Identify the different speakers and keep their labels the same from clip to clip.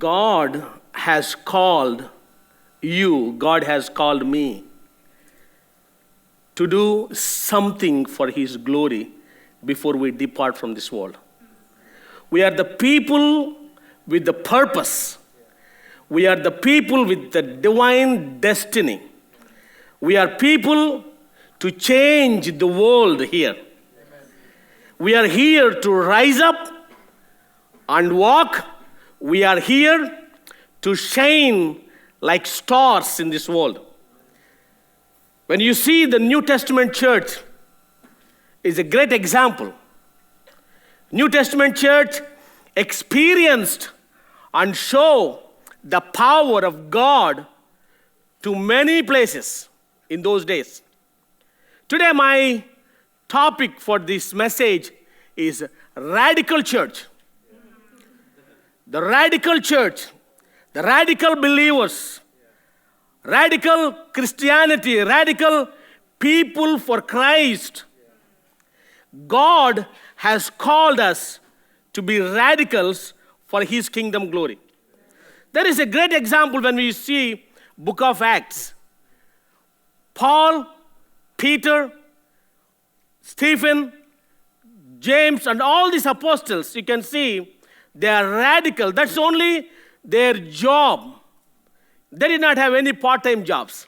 Speaker 1: God has called you, God has called me to do something for His glory before we depart from this world. We are the people with the purpose. We are the people with the divine destiny. We are people to change the world here. We are here to rise up and walk. We are here to shine like stars in this world. When you see the New Testament church is a great example. New Testament church experienced and show the power of God to many places in those days. Today my topic for this message is radical church. The radical church, the radical believers, radical Christianity, radical people for Christ. God has called us to be radicals for His kingdom glory. There is a great example when we see Book of Acts. Paul, Peter, Stephen, James, and all these apostles, you can see they are radical. That's only their job. They did not have any part-time jobs.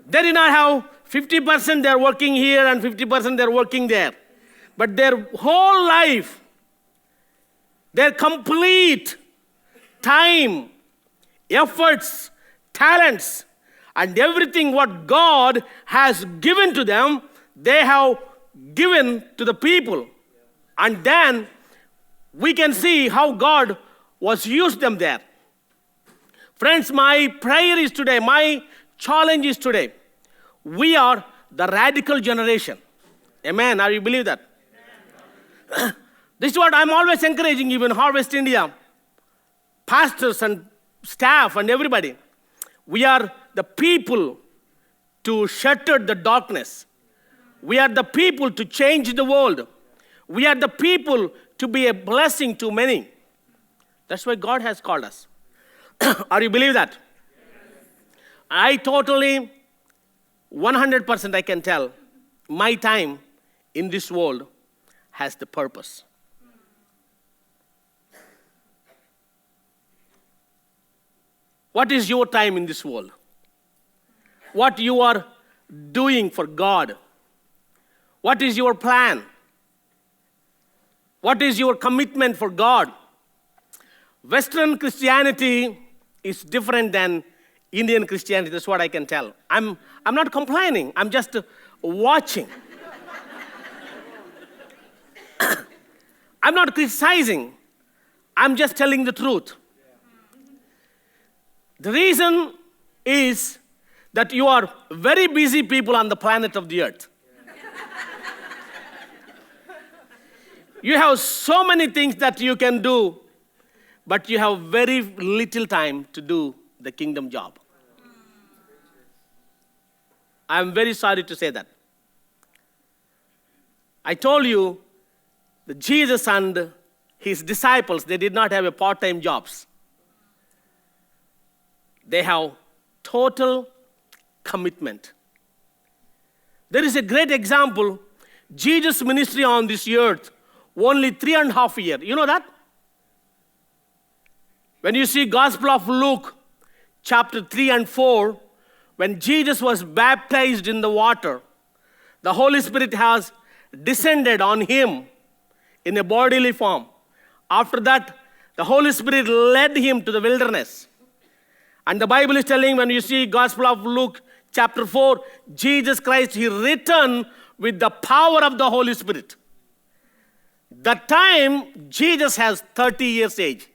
Speaker 1: They did not have 50% they're working here and 50% they're working there. But their whole life, their complete time, efforts, talents, and everything what God has given to them, they have given to the people. And then we can see how God was used them there. Friends, my prayer is today, my challenge is today, we are the radical generation. Amen. Are you believe that? This is what I'm always encouraging, even Harvest India, pastors and staff and everybody. We are the people to shatter the darkness. We are the people to change the world. We are the people to be a blessing to many. That's why God has called us. Are you believe that? Yes. I totally, 100% I can tell, my time in this world has the purpose. What is your time in this world? What you are doing for God? What is your plan? What is your commitment for God? Western Christianity is different than Indian Christianity. That's what I can tell. I'm not complaining. I'm just watching. I'm not criticizing. I'm just telling the truth. The reason is that you are very busy people on the planet of the earth. You have so many things that you can do, but you have very little time to do the kingdom job. I'm very sorry to say that. I told you that Jesus and His disciples, they did not have a part-time jobs. They have total commitment. There is a great example, Jesus' ministry on this earth, only 3.5 years. You know that? When you see Gospel of Luke, chapter 3 and 4, when Jesus was baptized in the water, the Holy Spirit has descended on Him in a bodily form. After that, the Holy Spirit led Him to the wilderness. And the Bible is telling, when you see Gospel of Luke, chapter 4, Jesus Christ, He returned with the power of the Holy Spirit. That time, Jesus has 30 years age.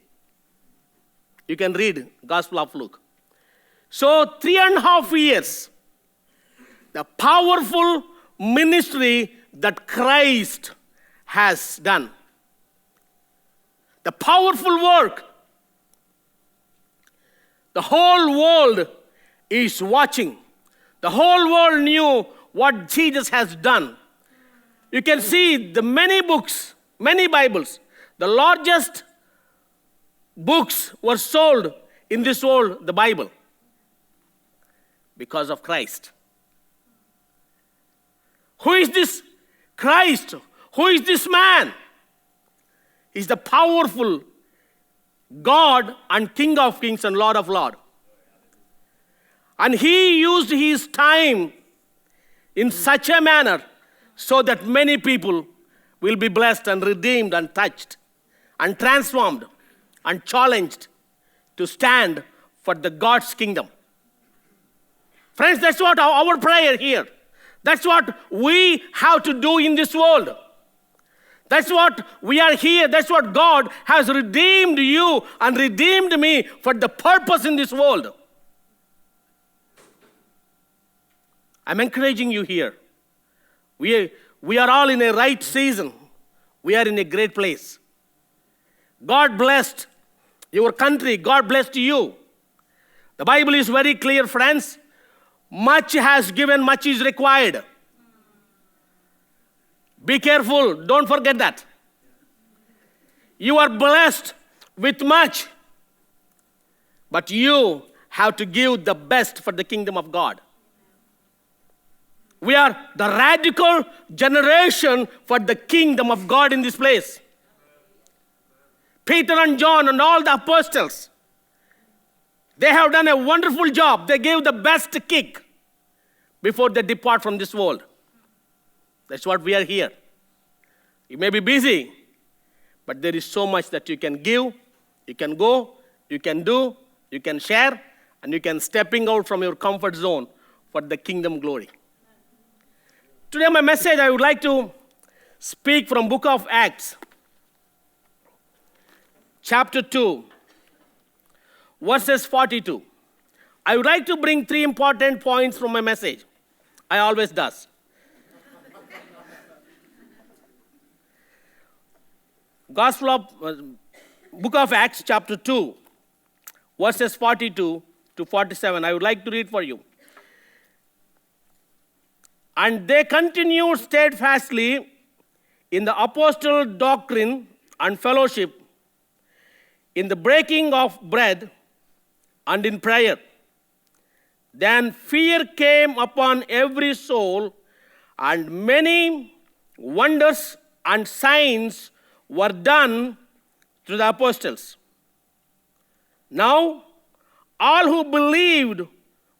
Speaker 1: You can read Gospel of Luke. So 3.5 years, the powerful ministry that Christ has done. The powerful work. The whole world is watching. The whole world knew what Jesus has done. You can see the many books, many Bibles. The largest books were sold in this world, the Bible? Because of Christ. Who is this Christ? Who is this man? He's the powerful God and King of Kings and Lord of Lords. And he used his time in such a manner so that many people will be blessed and redeemed and touched and transformed and challenged to stand for the God's kingdom. Friends, that's what our prayer here. That's what we have to do in this world. That's what we are here. That's what God has redeemed you and redeemed me for the purpose in this world. I'm encouraging you here. We are all in a right season. We are in a great place. God blessed your country. God blessed you. The Bible is very clear, friends. Much has given, much is required. Be careful. Don't forget that. You are blessed with much, but you have to give the best for the kingdom of God. We are the radical generation for the kingdom of God in this place. Peter and John and all the apostles, they have done a wonderful job. They gave the best kick before they depart from this world. That's what we are here. You may be busy, but there is so much that you can give, you can go, you can do, you can share, and you can stepping out from your comfort zone for the kingdom glory. Today, my message, I would like to speak from book of Acts, chapter 2, verses 42. I would like to bring 3 important points from my message. I always does. Book of Acts, chapter 2, verses 42 to 47. I would like to read for you. And they continued steadfastly in the apostolic doctrine and fellowship, in the breaking of bread and in prayer. Then fear came upon every soul, and many wonders and signs were done through the apostles. Now, all who believed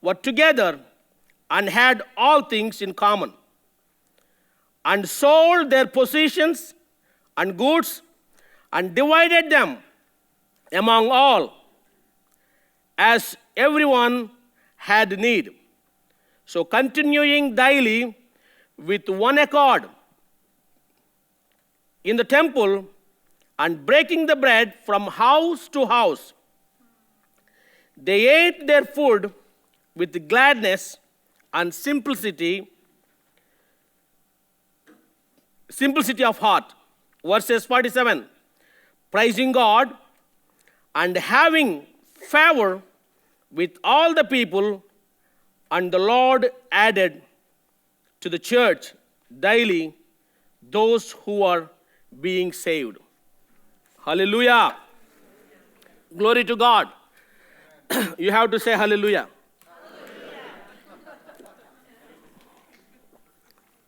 Speaker 1: were together and had all things in common, and sold their possessions and goods, and divided them among all, as everyone had need. So continuing daily with one accord in the temple, and breaking the bread from house to house, they ate their food with gladness and simplicity of heart. Verses 47, praising God and having favor with all the people, and the Lord added to the church daily those who are being saved. Hallelujah. Glory to God. You have to say hallelujah.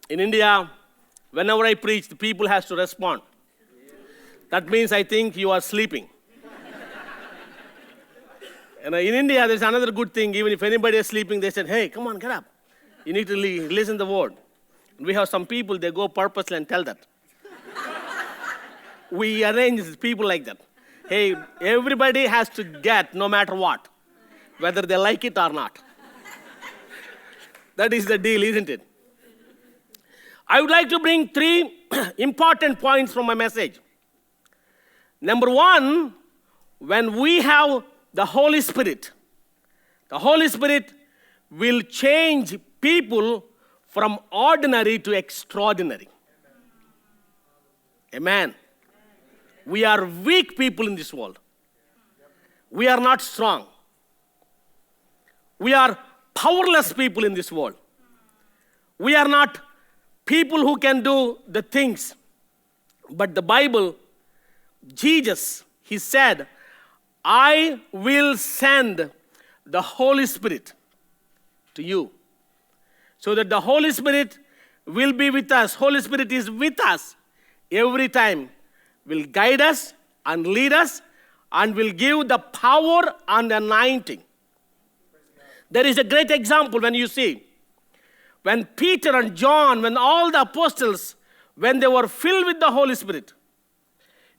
Speaker 1: In India, whenever I preach, the people has to respond. That means I think you are sleeping. And in India, there's another good thing. Even if anybody is sleeping, they said, hey, come on, get up. You need to listen to the word. We have some people, they go purposely and tell that. We arrange people like that. Hey, everybody has to get no matter what, whether they like it or not. That is the deal, isn't it? I would like to bring 3 important points from my message. Number 1, when we have the Holy Spirit will change people from ordinary to extraordinary. Amen. We are weak people in this world. We are not strong. We are powerless people in this world. We are not people who can do the things. But the Bible, Jesus, he said, I will send the Holy Spirit to you. So that the Holy Spirit will be with us. Holy Spirit is with us every time. Will guide us and lead us and will give the power and anointing. There is a great example when you see, when Peter and John, when all the apostles, when they were filled with the Holy Spirit,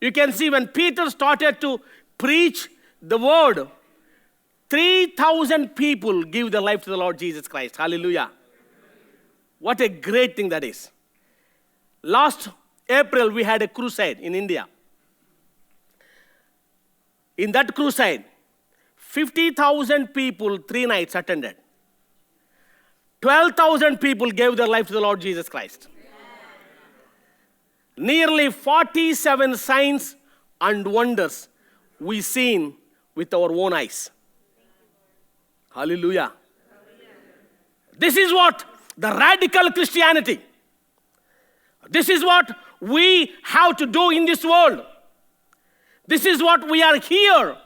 Speaker 1: you can see when Peter started to preach the word, 3,000 people give their life to the Lord Jesus Christ. Hallelujah. What a great thing that is. Last April, we had a crusade in India. In that crusade, 50,000 people, 3 nights attended. 12,000 people gave their life to the Lord Jesus Christ. Nearly 47 signs and wonders we seen with our own eyes. Hallelujah. This is what the radical Christianity. This is what we have to do in this world. This is what we are here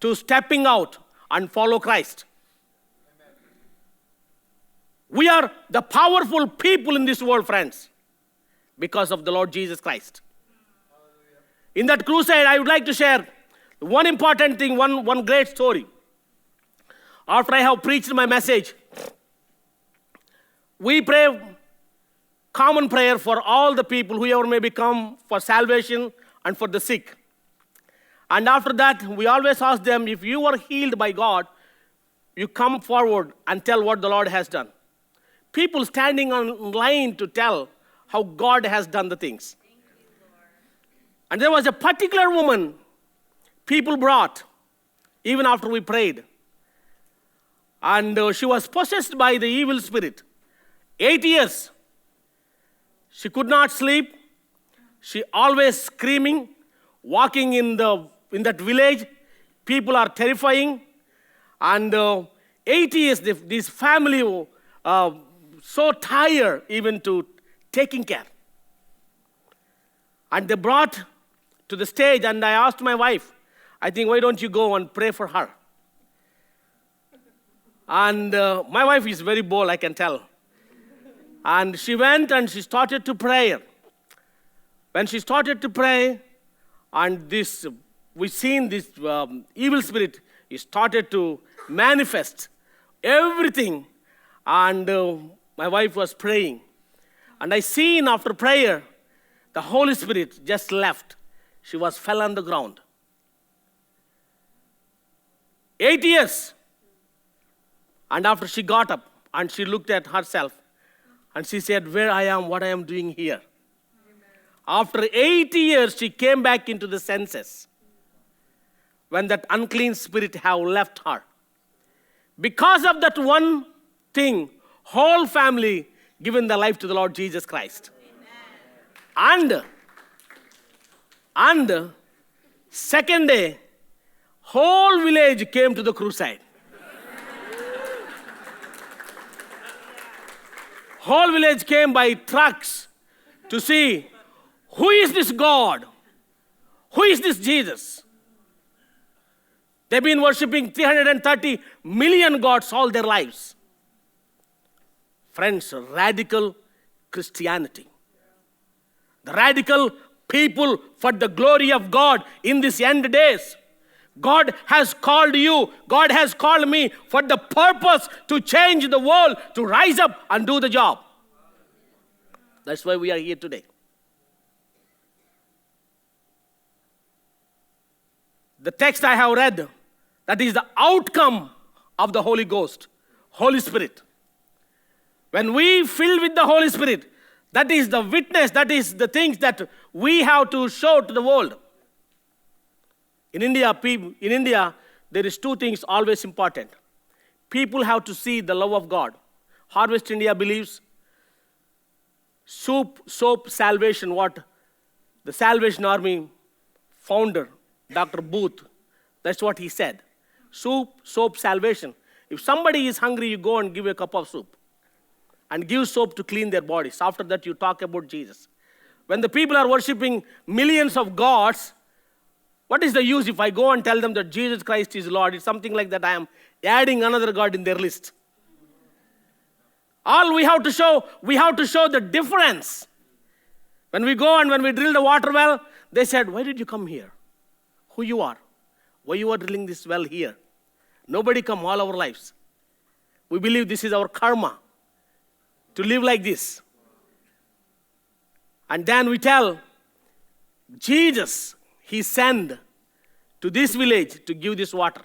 Speaker 1: to stepping out and follow Christ. We are the powerful people in this world, friends, because of the Lord Jesus Christ. In that crusade, I would like to share one important thing, one great story. After I have preached my message, we pray common prayer for all the people, whoever may become, for salvation and for the sick. And after that, we always ask them, if you are healed by God, you come forward and tell what the Lord has done. People standing on line to tell how God has done the things. And there was a particular woman people brought, even after we prayed. And she was possessed by the evil spirit. 8 years. She could not sleep. She always screaming, walking in that village. People are terrifying. And 8 years, this family so tired even to taking care. And they brought to the stage, and I asked my wife, I think, why don't you go and pray for her? And my wife is very bold, I can tell. And she went and she started to pray. When she started to pray, and we seen this evil spirit, it started to manifest everything. And my wife was praying. And I seen after prayer, the Holy Spirit just left. She fell on the ground. 8 years. And after she got up and she looked at herself and she said, where I am, what I am doing here. Amen. After 8 years, she came back into the senses when that unclean spirit have left her. Because of that one thing, whole family given their life to the Lord Jesus Christ. Amen. And second day, whole village came to the crusade. Whole village came by trucks to see who is this God? Who is this Jesus? They've been worshiping 330 million gods all their lives. Friends, radical Christianity. The radical people for the glory of God in these end days. God has called you, God has called me for the purpose to change the world, to rise up and do the job. That's why we are here today. The text I have read, that is the outcome of the Holy Ghost, Holy Spirit. When we fill with the Holy Spirit, that is the witness, that is the things that we have to show to the world. In India, there is 2 things always important. People have to see the love of God. Harvest India believes soup, soap, salvation, what the Salvation Army founder, Dr. Booth, that's what he said. Soup, soap, salvation. If somebody is hungry, you go and give a cup of soup and give soap to clean their bodies. After that, you talk about Jesus. When the people are worshiping millions of gods, What is the use if I go and tell them that Jesus Christ is Lord? It's something like that I am adding another God in their list. All we have to show the difference. When we go and when we drill the water well, they said, why did you come here? Who you are? Why you are drilling this well here? Nobody come all our lives. We believe this is our karma to live like this. And then we tell Jesus, he sent to this village to give this water.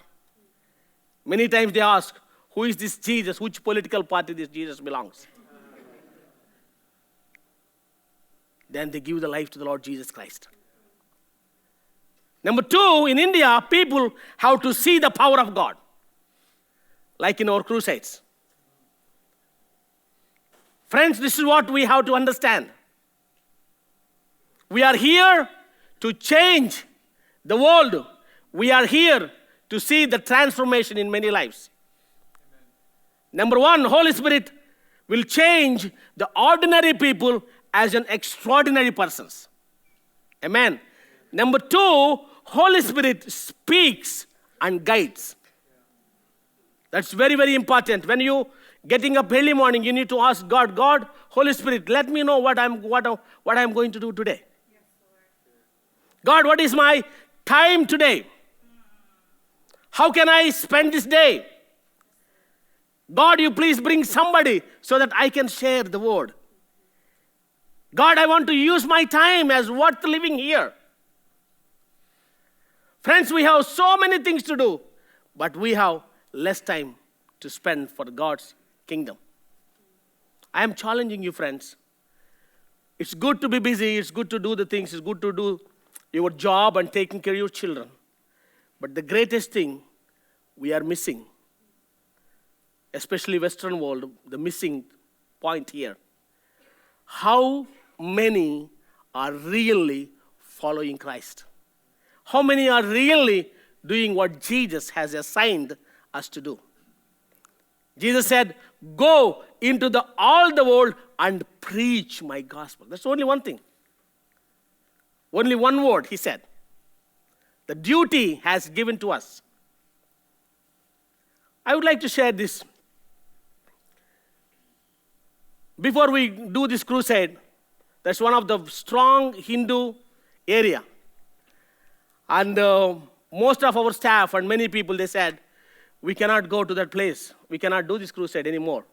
Speaker 1: Many times they ask, who is this Jesus? Which political party this Jesus belongs? Then they give the life to the Lord Jesus Christ. Number two, in India, people have to see the power of God. Like in our crusades. Friends, this is what we have to understand. We are here to change the world. We are here to see the transformation in many lives. Number one, Holy Spirit will change the ordinary people as an extraordinary persons. Amen. Number two, Holy Spirit speaks and guides. That's very, very important. When you getting up early morning, you need to ask God, Holy Spirit, let me know what I'm going to do today. Yes, God, what is my time today? How can I spend this day? God, you please bring somebody so that I can share the word. God, I want to use my time as worth living here. Friends, we have so many things to do, but we have less time to spend for God's kingdom. I am challenging you, friends. It's good to be busy. It's good to do the things. It's good to do your job and taking care of your children. But the greatest thing we are missing, especially Western world, the missing point here. How many are really following Christ? How many are really doing what Jesus has assigned us to do? Jesus said, go into all the world and preach my gospel. That's only one thing. Only one word, he said. The duty has given to us. I would like to share this. Before we do this crusade, that's one of the strong Hindu area. And most of our staff and many people, they said, we cannot go to that place. We cannot do this crusade anymore.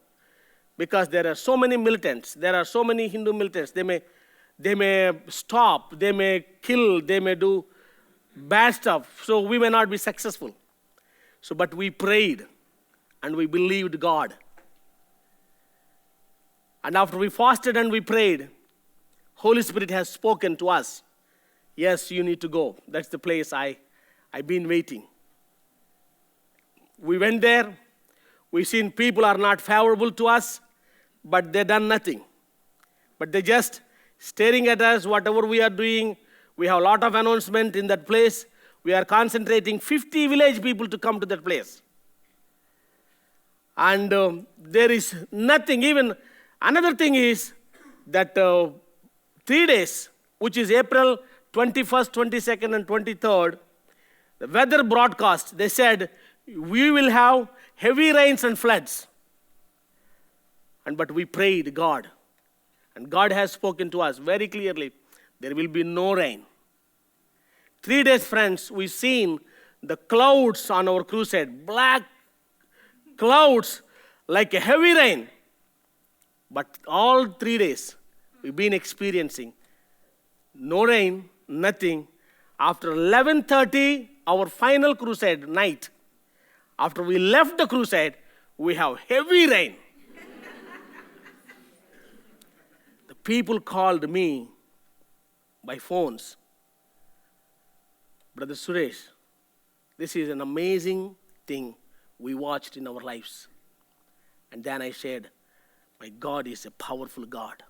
Speaker 1: Because there are so many militants. There are so many Hindu militants. They may stop. They may kill. They may do bad stuff. So we may not be successful. But we prayed. And we believed God. And after we fasted and we prayed, Holy Spirit has spoken to us. Yes, you need to go. That's the place I've been waiting. We went there. We seen people are not favorable to us, but they done nothing. But they just staring at us, whatever we are doing. We have a lot of announcement in that place. We are concentrating 50 village people to come to that place. And there is nothing. Even another thing is that 3 days, which is April 21st, 22nd, and 23rd, the weather broadcast, they said, we will have heavy rains and floods. But we prayed God. And God has spoken to us very clearly, there will be no rain. 3 days, friends, we've seen the clouds on our crusade, black clouds like a heavy rain. But all 3 days, we've been experiencing no rain, nothing. After 11:30, our final crusade night, after we left the crusade, we have heavy rain. The people called me by phones. Brother Suresh, this is an amazing thing we watched in our lives. And then I shared, my God is a powerful God.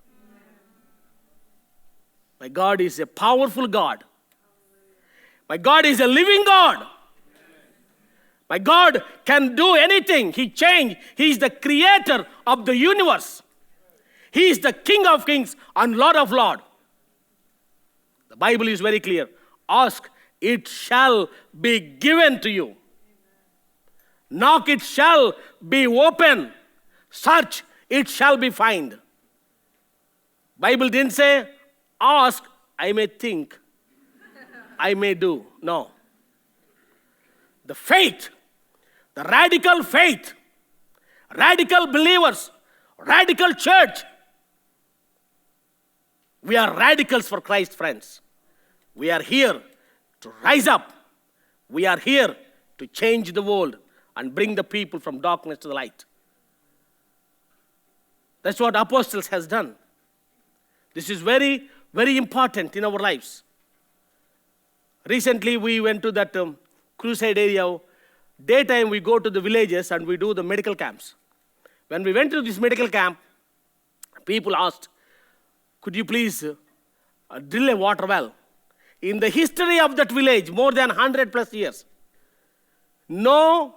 Speaker 1: My God is a powerful God. My God is a living God. My God can do anything. He changed. He is the creator of the universe. He is the King of kings and Lord of lords. The Bible is very clear. Ask it shall be given to you. Knock, it shall be open. Search, it shall be found. Bible didn't say, ask, I may think, I may do. No. The faith, the radical faith, radical believers, radical church. We are radicals for Christ, friends. We are here to rise up. We are here to change the world and bring the people from darkness to the light. That's what apostles has done. This is very, very important in our lives. Recently, we went to that crusade area. Daytime, we go to the villages and we do the medical camps. When we went to this medical camp, people asked, could you please drill a water well? In the history of that village, more than 100 plus years, no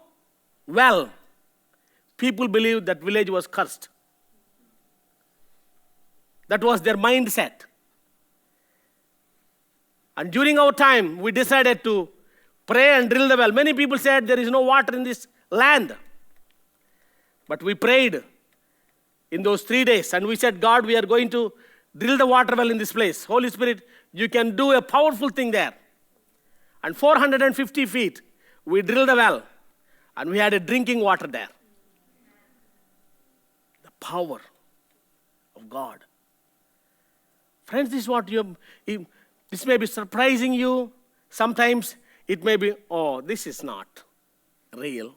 Speaker 1: well. People believed that village was cursed. That was their mindset. And during our time, we decided to pray and drill the well. Many people said there is no water in this land. But we prayed in those 3 days and we said, God, we are going to drill the water well in this place. Holy Spirit, you can do a powerful thing there. And 450 feet, we drilled the well and we had a drinking water there. The power of God. Friends, this is what this may be surprising you. Sometimes it may be, oh, this is not real.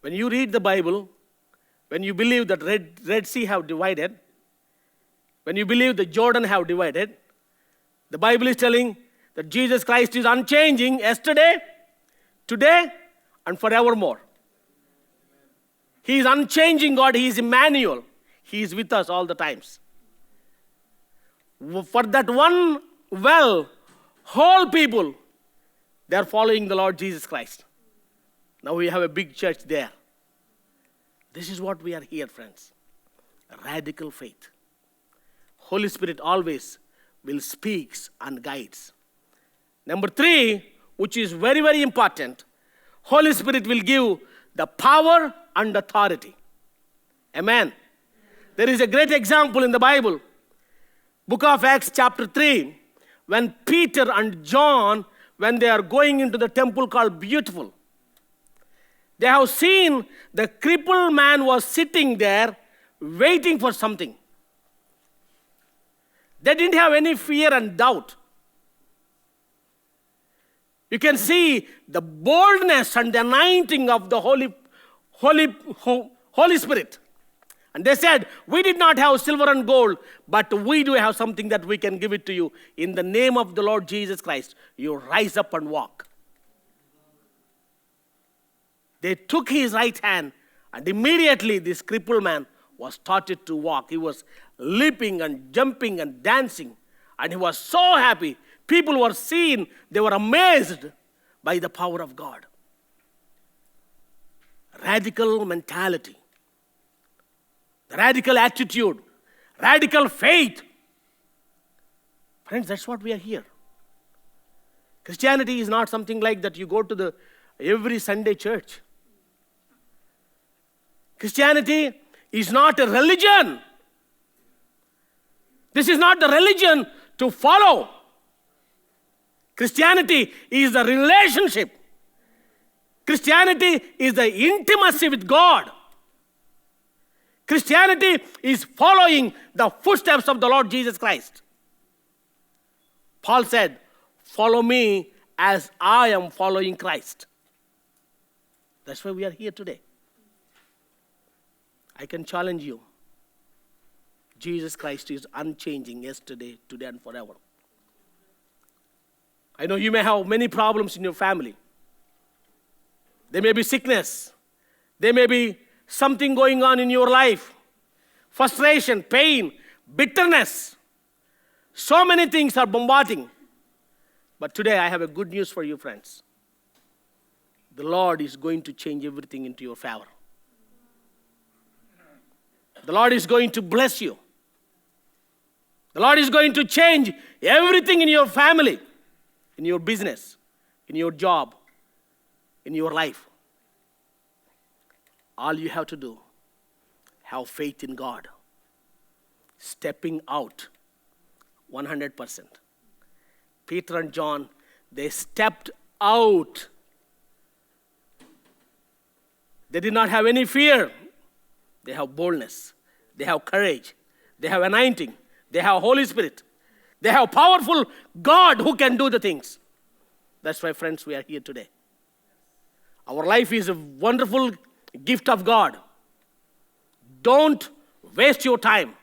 Speaker 1: When you read the Bible, when you believe that Red Sea have divided, when you believe the Jordan have divided, the Bible is telling that Jesus Christ is unchanging yesterday, today, and forevermore. He is unchanging God. He is Emmanuel. He is with us all the times. For that one well, whole people, they are following the Lord Jesus Christ. Now we have a big church there. This is what we are here, friends. Radical faith. Holy Spirit always will speak and guides. Number 3, which is very, very important, Holy Spirit will give the power and authority. Amen. There is a great example in the Bible. Book of Acts chapter 3, when Peter and John, when they are going into the temple called Beautiful, they have seen the crippled man was sitting there waiting for something. They didn't have any fear and doubt. You can see the boldness and the anointing of the Holy Spirit. And they said, we did not have silver and gold, but we do have something that we can give it to you. In the name of the Lord Jesus Christ, you rise up and walk. They took his right hand, and immediately this crippled man was started to walk. He was leaping and jumping and dancing, and he was so happy. People were seen, they were amazed by the power of God. Radical mentality. Radical attitude, radical faith. Friends, that's what we are here. Christianity is not something like that you go to the every Sunday church. Christianity is not a religion. This is not the religion to follow. Christianity is the relationship. Christianity is the intimacy with God. Christianity is following the footsteps of the Lord Jesus Christ. Paul said, follow me as I am following Christ. That's why we are here today. I can challenge you. Jesus Christ is unchanging yesterday, today, and forever. I know you may have many problems in your family. There may be sickness. There may be something going on in your life. Frustration, pain, bitterness. So many things are bombarding. But today I have a good news for you, friends. The Lord is going to change everything into your favor. The Lord is going to bless you. The Lord is going to change everything in your family. in your business, in your job, in your life. All you have to do, have faith in God. Stepping out 100%. Peter and John, they stepped out. They did not have any fear. They have boldness. They have courage. They have anointing. They have Holy Spirit. They have powerful God who can do the things. That's why, friends, we are here today. Our life is a wonderful gift of God. Don't waste your time.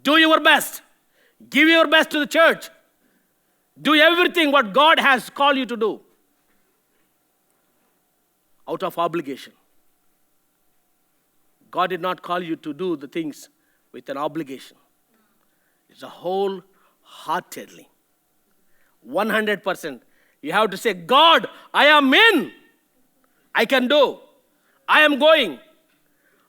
Speaker 1: Do your best. Give your best to the church. Do everything what God has called you to do out of obligation. God did not call you to do the things with an obligation. It's a wholeheartedly, 100%. You have to say, God, I am in. I can do. I am going.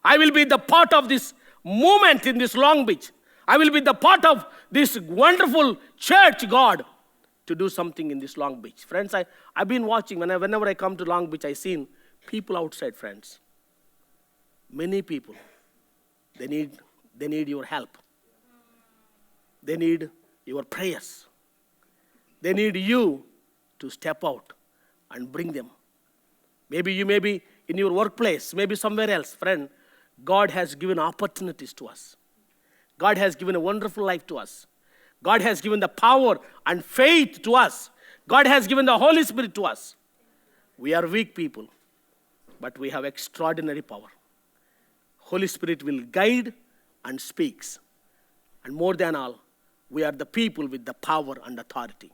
Speaker 1: I will be the part of this movement in this Long Beach. I will be the part of this wonderful church, God, to do something in this Long Beach. Friends, I've been watching. Whenever I come to Long Beach, I've seen people outside, friends. Many people. They need your help. They need your prayers. They need you to step out and bring them. Maybe you may be in your workplace, maybe somewhere else. Friend, God has given opportunities to us. God has given a wonderful life to us. God has given the power and faith to us. God has given the Holy Spirit to us. We are weak people, but we have extraordinary power. Holy Spirit will guide and speaks. And more than all, we are the people with the power and authority.